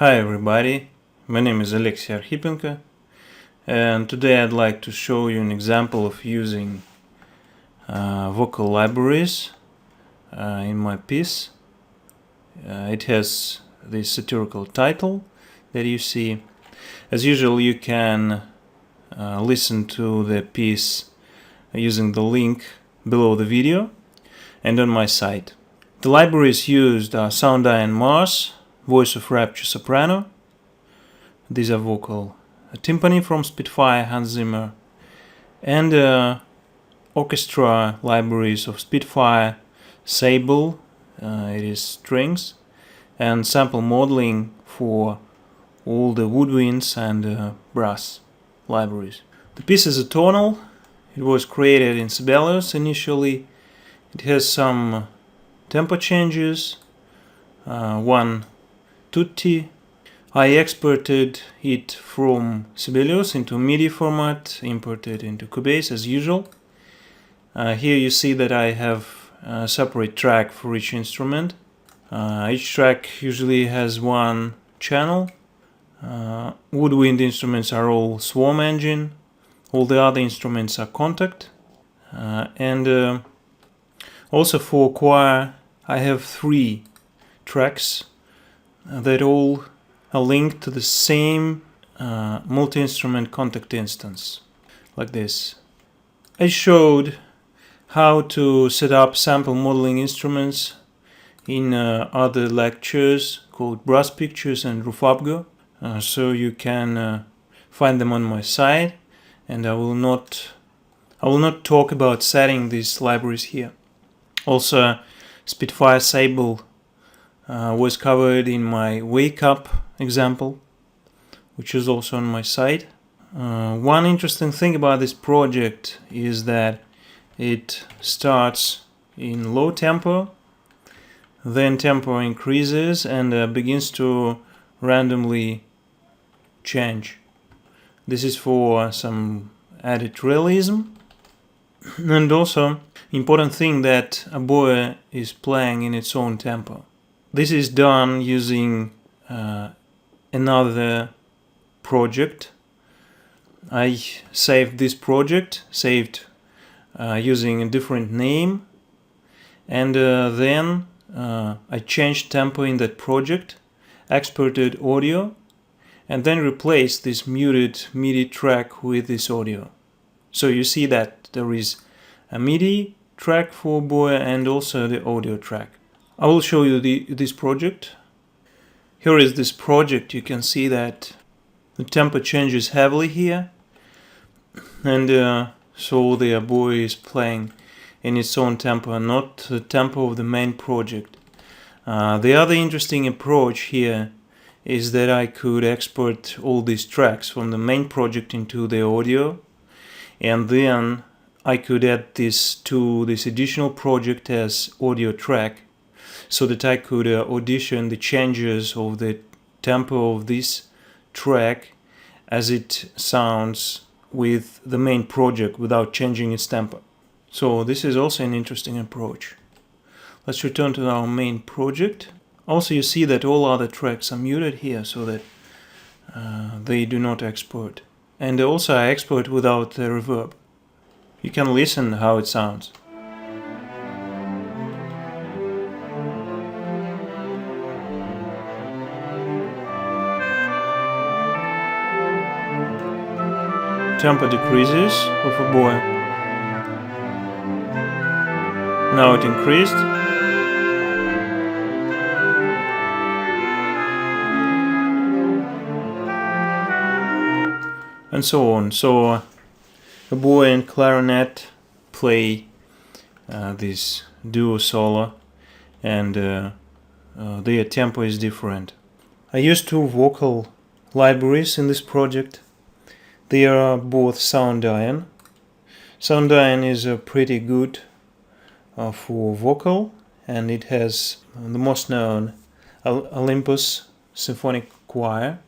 Hi everybody, my name is Alexey Arhipenko, and today I'd like to show you an example of using vocal libraries in my piece. It has this satirical title that you see. As usual, you can listen to the piece using the link below the video and on my site. The libraries used are Soundiron Mars, voice of Rapture Soprano. These are vocal Timpani from Spitfire, Hanz Zimmer, and Orchestra libraries of Spitfire, Sable, it is strings, and sample modeling for all the woodwinds and brass libraries. The piece is atonal. It was created in Sibelius initially. It has some tempo changes, one tutti. I exported it from Sibelius into MIDI format, imported into Cubase as usual. Here you see that I have a separate track for each instrument. Each track usually has one channel. Woodwind instruments are all swarm engine. All the other instruments are contact. And also for choir I have 3 tracks that all are linked to the same multi-instrument contact instance, like this. I showed how to set up sample modeling instruments in other lectures called Brass Pictures and Reverb, so you can find them on my site, and I will not talk about setting these libraries here. Also, Spitfire Sable was covered in my Wake Up example, which is also on my site. One interesting thing about this project is that it starts in low tempo, then tempo increases and begins to randomly change. This is for some added realism, and also important thing that a oboe is playing in its own tempo. This is done using another project. I saved this project, using a different name, and then I changed tempo in that project, exported audio, and then replaced this muted MIDI track with this audio. So you see that there is a MIDI track for oboe and also the audio track. I will show you this project. Here is this project. You can see that the tempo changes heavily here, and so the oboe is playing in its own tempo, not the tempo of the main project. The other interesting approach here is that I could export all these tracks from the main project into the audio, and then I could add this to this additional project as audio track, so that I could audition the changes of the tempo of this track as it sounds with the main project without changing its tempo. So this is also an interesting approach. Let's return to our main project. Also, you see that all other tracks are muted here so that they do not export. And also I export without the reverb. You can listen how it sounds. Tempo decreases of oboe. Now it increased. And so on. So oboe and clarinet play this duo solo, and their tempo is different. I used 2 vocal libraries in this project. They are both Soundiron. Soundiron is pretty good for vocal, and it has the most known Olympus Symphonic Choir,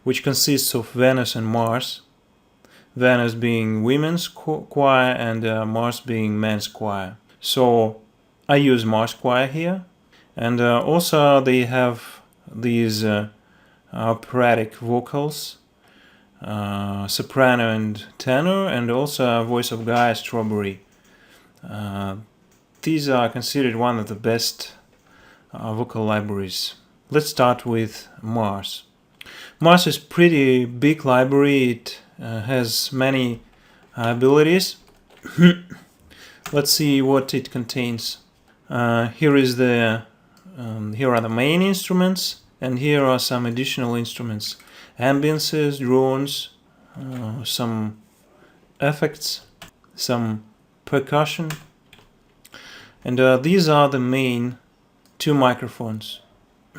which consists of Venus and Mars. Venus being women's choir and Mars being men's choir. So I use Mars choir here, and also they have these operatic vocals, soprano and tenor, and also a voice of Guy Strawberry. These are considered one of the best vocal libraries. Let's start with Mars. Mars is pretty big library. It has many abilities. Let's see what it contains. Here are the main instruments, and here are some additional instruments: ambiances, drones, some effects, some percussion, and these are the main two microphones.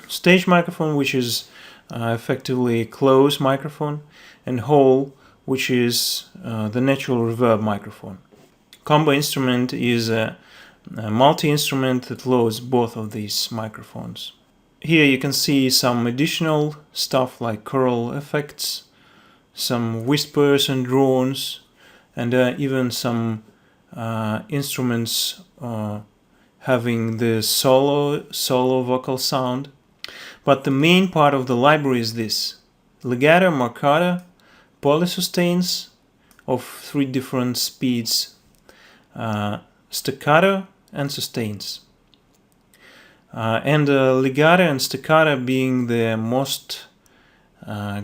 Stage microphone, which is effectively closed microphone, and hole, which is the natural reverb microphone. Combo instrument is a multi-instrument that loads both of these microphones. Here you can see some additional stuff like choral effects, some whispers and drones, and even some instruments having the solo vocal sound. But the main part of the library is this: legato, marcato, polysustains of 3 different speeds, staccato, and sustains. And legato and staccato being the most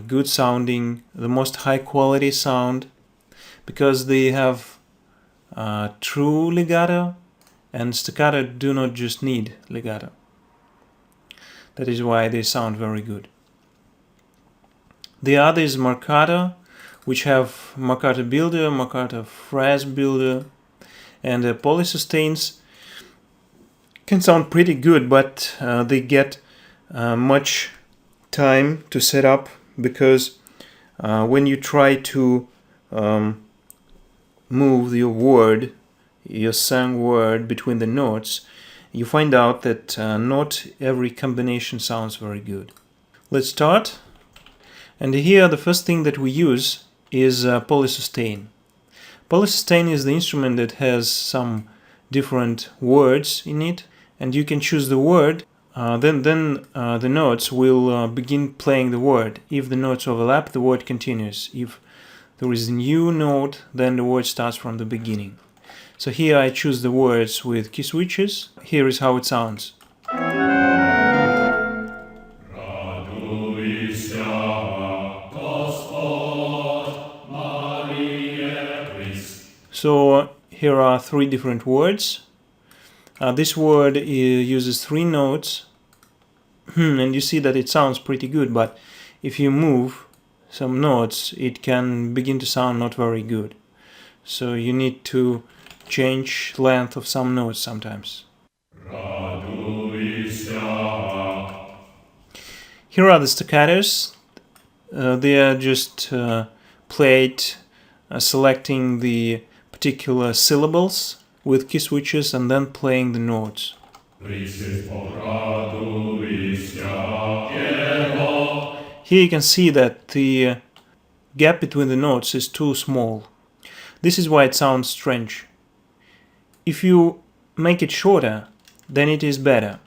good sounding, the most high quality sound, because they have true legato, and staccato do not just need legato. That is why they sound very good. The other is marcato, which have marcato builder, marcato phrase builder, and polysustains can sound pretty good, but they get much time to set up, because when you try to move your word, your sang word between the notes, you find out that not every combination sounds very good. Let's start. And here the first thing that we use is polysustain. Polysustain is the instrument that has some different words in it, and you can choose the word, then the notes will begin playing the word. If the notes overlap, the word continues. If there is a new note, then the word starts from the beginning. So here I choose the words with key switches. Here is how it sounds. So here are 3 different words. This word uses 3 notes, and you see that it sounds pretty good, but if you move some notes, it can begin to sound not very good. So you need to change length of some notes sometimes. Here are the staccatos. They are just played selecting the particular syllables with key switches and then playing the notes. Here you can see that the gap between the notes is too small. This is why it sounds strange. If you make it shorter, then it is better.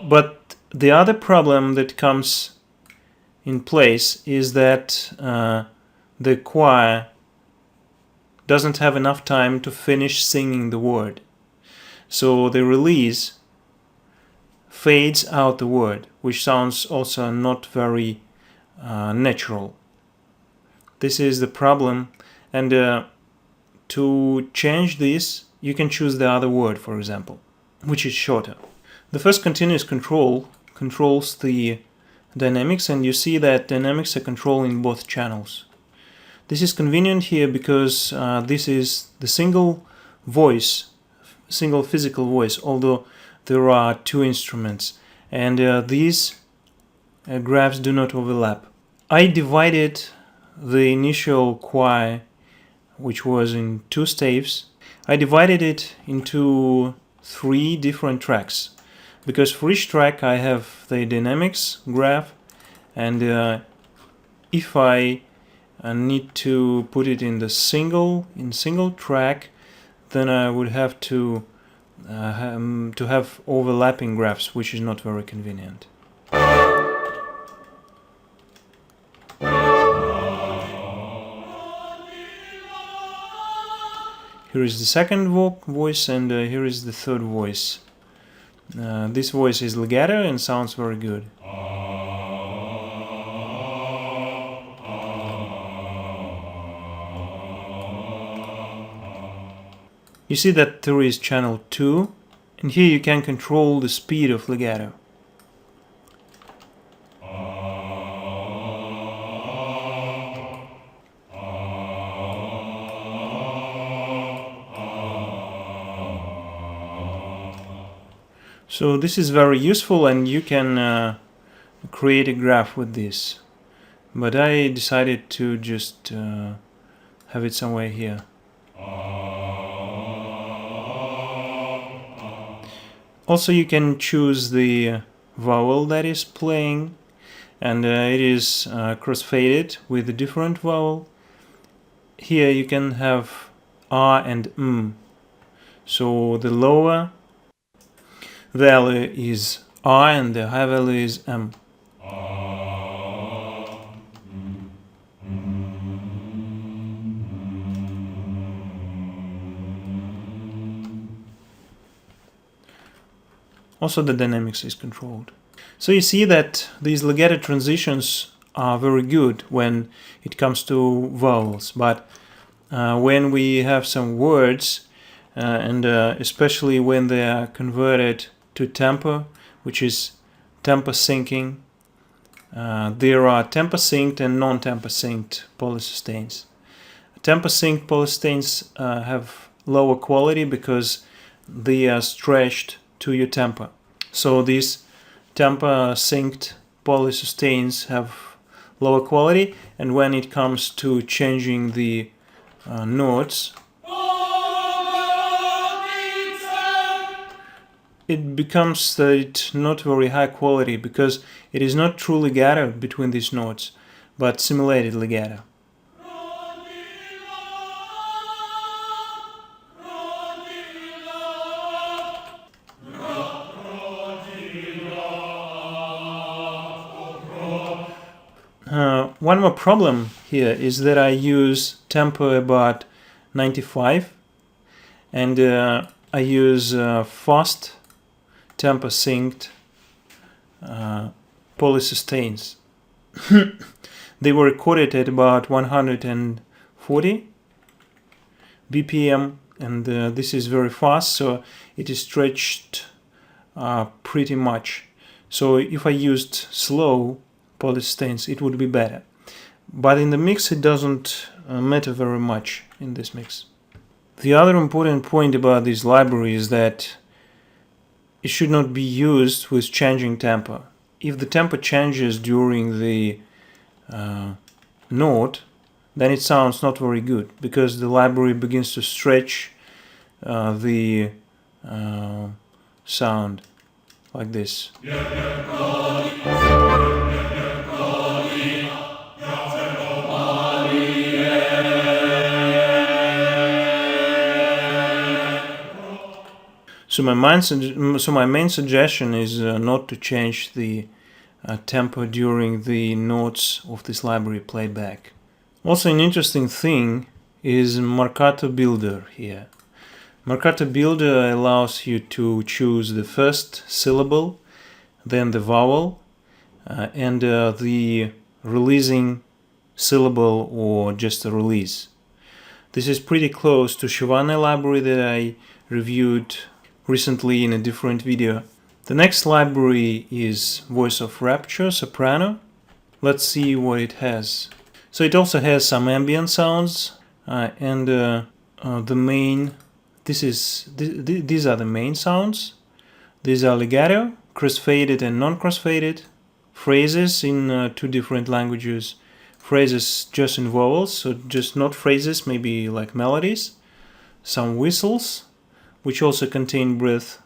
But the other problem that comes in place is that the choir doesn't have enough time to finish singing the word. So the release fades out the word, which sounds also not very natural. This is the problem, and to change this, you can choose the other word, for example, which is shorter. The first continuous control controls the dynamics, and you see that dynamics are controlling both channels. This is convenient here because this is the single physical voice, although there are 2 instruments, and these graphs do not overlap. I divided the initial choir, which was in 2 staves, I divided it into 3 different tracks, because for each track I have the dynamics graph, and if I need to put it in the single track, then I would have to to have overlapping graphs, which is not very convenient. Here is the second voice, and here is the third voice. This voice is legato and sounds very good. You see that there is channel 2, and here you can control the speed of legato. So this is very useful, and you can create a graph with this. But I decided to just have it somewhere here. Also, you can choose the vowel that is playing, and it is crossfaded with a different vowel. Here you can have R and M. So the lower value is R and the high value is M. Also, the dynamics is controlled. So you see that these legato transitions are very good when it comes to vowels, but when we have some words, and especially when they are converted to tempo, which is tempo syncing, there are tempo synced and non-tempo synced polysustains. Tempo synced polysustains have lower quality because they are stretched to your tempo. So these tempo synced polysustains have lower quality, and when it comes to changing the notes, it becomes not very high quality because it is not true legato between these notes, but simulated legato. One more problem here is that I use tempo about 95, and I use fast tempo synced polysustains. They were recorded at about 140 BPM, and this is very fast, so it is stretched pretty much. So if I used slow polysustains, it would be better. But in the mix, it doesn't matter very much in this mix. The other important point about this library is that it should not be used with changing tempo. If the tempo changes during the note, then it sounds not very good, because the library begins to stretch the sound like this. So my main suggestion is not to change the tempo during the notes of this library playback. Also, an interesting thing is Marcato Builder here. Marcato Builder allows you to choose the first syllable, then the vowel, and the releasing syllable or just a release. This is pretty close to Shivane library that I reviewed recently in a different video. The next library is Voice of Rapture, Soprano. Let's see what it has. So it also has some ambient sounds, and the main. These are the main sounds. These are legato, crossfaded and non-crossfaded, phrases in 2 different languages, phrases just in vowels, so just not phrases, maybe like melodies, some whistles, which also contain breath,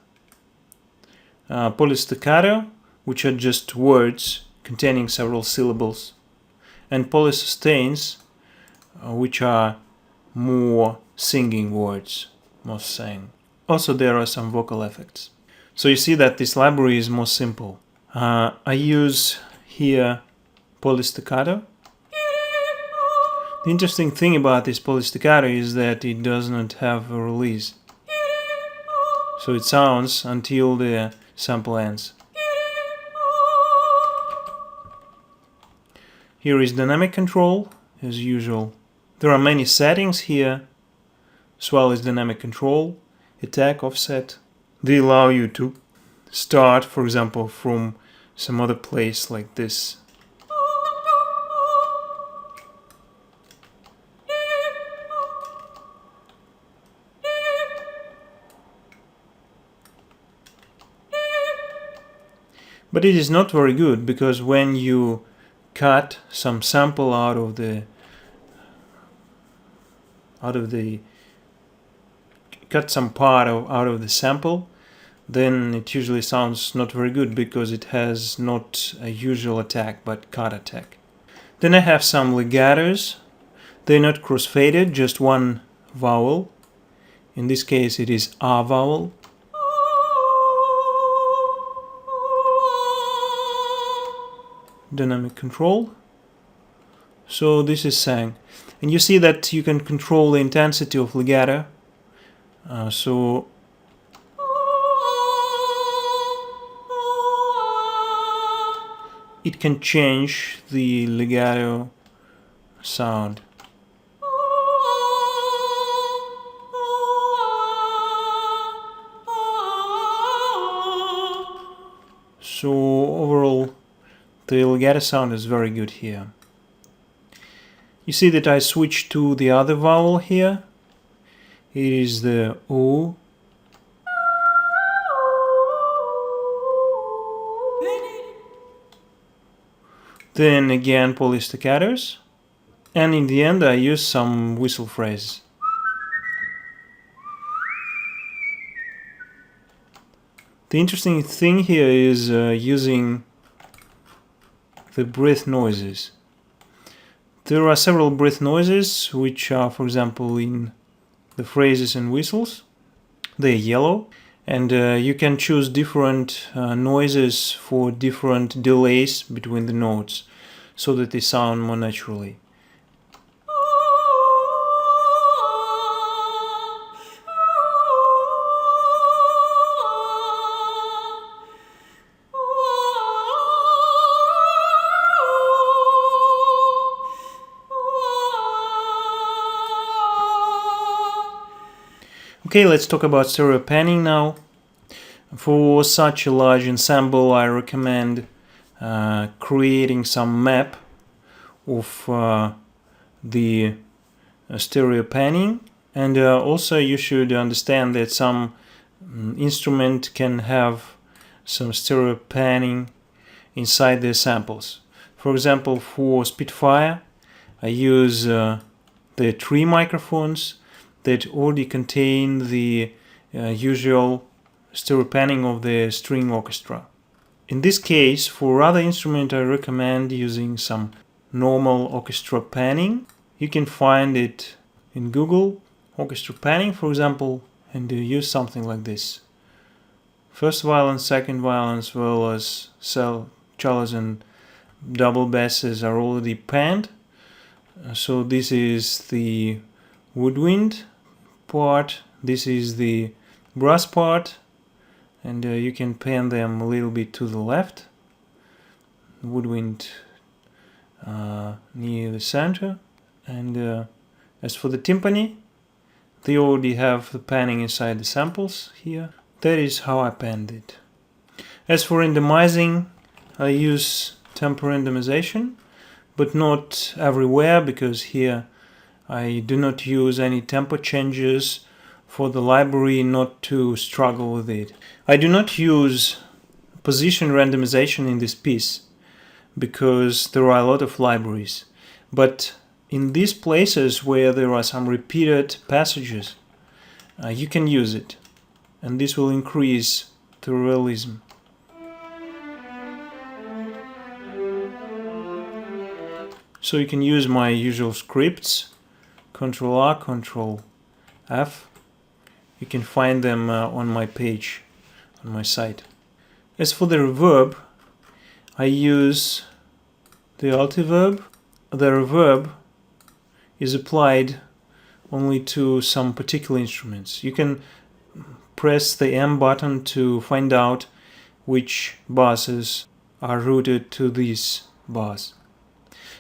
polystaccato, which are just words containing several syllables, and polysustains, which are more singing words, more sang. Also there are some vocal effects. So you see that this library is more simple. I use here polystaccato. The interesting thing about this polystaccato is that it does not have a release. So it sounds until the sample ends. Here is dynamic control, as usual. There are many settings here, as well as dynamic control, attack, offset. They allow you to start, for example, from some other place like this. But it is not very good, because when you cut some sample out of the cut some part out of the sample, then it usually sounds not very good, because it has not a usual attack but cut attack. Then I have some legatos. They're not crossfaded, just one vowel. In this case it is a vowel. Dynamic control. So this is sang, and you see that you can control the intensity of legato. So it can change the legato sound. So overall, the legato sound is very good here. You see that I switched to the other vowel here. It is the O. Then again polystaccatos. And in the end I use some whistle phrases. The interesting thing here is using the breath noises. There are several breath noises which are, for example, in the phrases and whistles. They're yellow, and you can choose different noises for different delays between the notes so that they sound more naturally. Okay, let's talk about stereo panning now. For such a large ensemble, I recommend creating some map of the stereo panning, and also you should understand that some instrument can have some stereo panning inside their samples. For example, for Spitfire, I use the 3 microphones that already contain the usual stereo panning of the string orchestra. In this case, for other instrument, I recommend using some normal orchestra panning. You can find it in Google, orchestra panning, for example, and use something like this. First violin, second violin, as well as cellos and double basses are already panned. So this is the woodwind part, this is the brass part, and you can pan them a little bit to the left. Woodwind near the center. And as for the timpani, they already have the panning inside the samples here. That is how I panned it. As for randomizing, I use tempo randomization, but not everywhere, because here I do not use any tempo changes for the library not to struggle with it. I do not use position randomization in this piece because there are a lot of libraries. But in these places where there are some repeated passages, you can use it. And this will increase the realism. So you can use my usual scripts. Ctrl R, Ctrl F, You can find them on my page, on my site. As for the reverb, I use the Altiverb. The reverb is applied only to some particular instruments. You can press the M button to find out which basses are routed to this bass.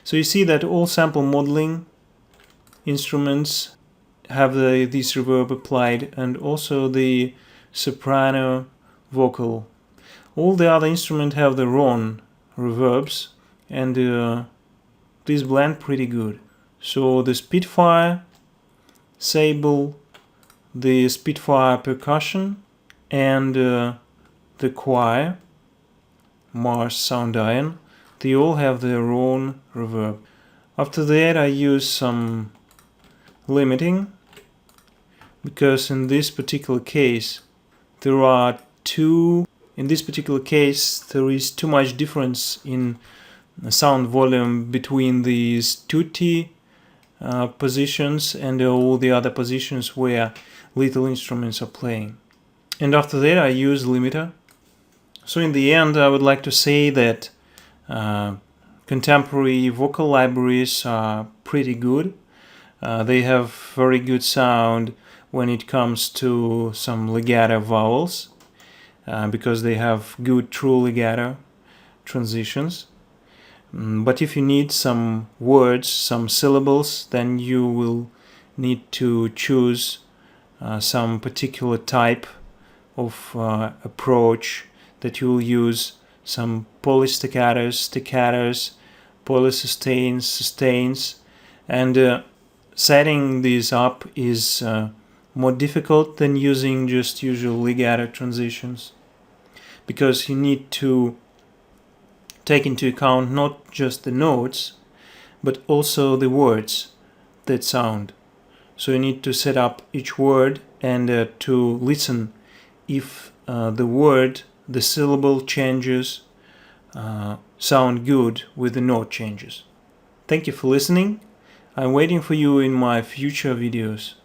So you see that all sample modeling instruments have this reverb applied, and also the soprano vocal. All the other instruments have their own reverbs, and these blend pretty good. So the Spitfire, Sable, the Spitfire percussion, and the choir, Mars Soundiron, they all have their own reverb. After that I use some limiting, because in this particular case there is too much difference in sound volume between these tutti positions and all the other positions where little instruments are playing. And after that I use limiter. So in the end I would like to say that contemporary vocal libraries are pretty good. They have very good sound when it comes to some legato vowels, because they have good true legato transitions. But if you need some words, some syllables, then you will need to choose some particular type of approach that you will use, some polystaccatos, staccatos, polysustains, sustains, and setting these up is more difficult than using just usual legato transitions, because you need to take into account not just the notes but also the words that sound. So you need to set up each word and to listen if the syllable changes sound good with the note changes. Thank you for listening. I'm waiting for you in my future videos.